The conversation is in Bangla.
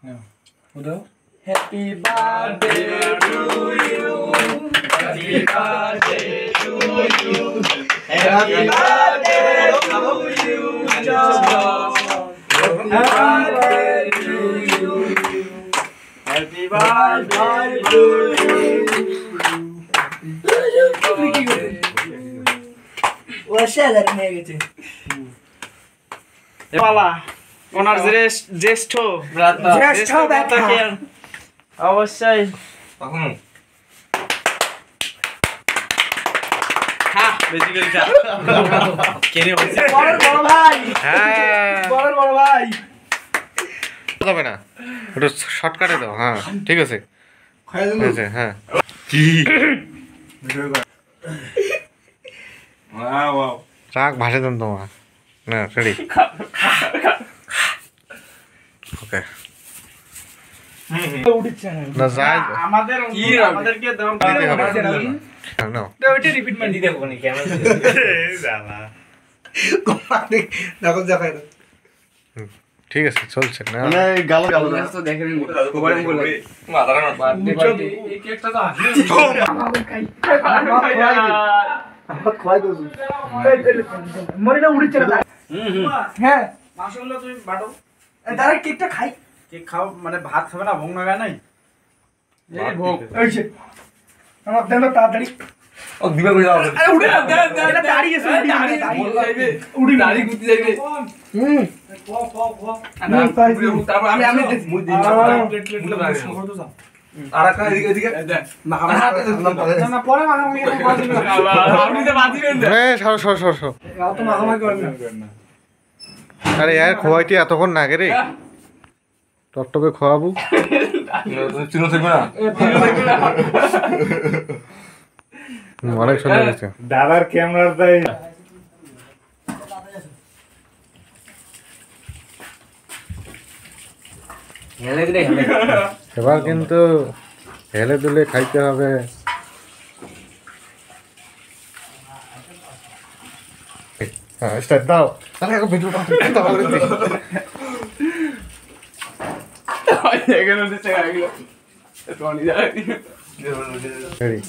Happy birthday to you. Happy birthday to you. Happy birthday to you. Happy birthday to you. Happy birthday to you. ওশাদার নিয়ে গেছে পালা ওনার জ্যেষ্ঠ ভ্রাতা অবশ্যই হ্যাঁ বেসিক্যালি যা কেনে বলছে বড় ভাই হ্যাঁ বড় ভাই হবে না একটু শর্টকাটে দাও হ্যাঁ ঠিক আছে হ্যাঁ কি ওয়াও ওয়াও রাগ ভাষা দেন তোমার না রেডি ওকে না যাই আমাদেরকে দাম নাও ওইটা রিপিট মান দিতে হবে না কেমন জানা নকল দেখাই না ঠিক আছে চলছে না মানে গাল তো দেখেন কোবারে বলে মাদারা না এই কেকটা তো আসলে খাই দো মরে না উড়ছে না হ্যাঁ মাশাআল্লাহ তুমি বাটো দাঁড়া কেকটা খাই কেক খাও মানে ভাত খাবে না ভোগ নাগা নাই এই ভোগ এইছে আমার দেন তাড়াতাড়ি ও দিবা কই যাও আরে উড়ে না এটা দাঁড়িয়ে আছে উড়ি দাড়ি গুতি যাইবে তারপর আমি মুই দিন আর একটা এদিকে না না পরে মাখামাখি আপনি তো বাজিবেন না সর সর সর সর তো মাখামাখি করেন না আরে यार খোয়াইটি এতক্ষণ না রে টপটপে খোয়াবো চিনো থাকবে না অনেক সুন্দর হয়েছে দাদার ক্যামেরাটাই এবার কিন্তু হেলে দুলে খাইতে হবে হ্যাঁ স্টার্ট দাও তাহলে এখন ভিডিওটা ভালো করে দিই এখানে দিতে গেল তো নি যায় রেডি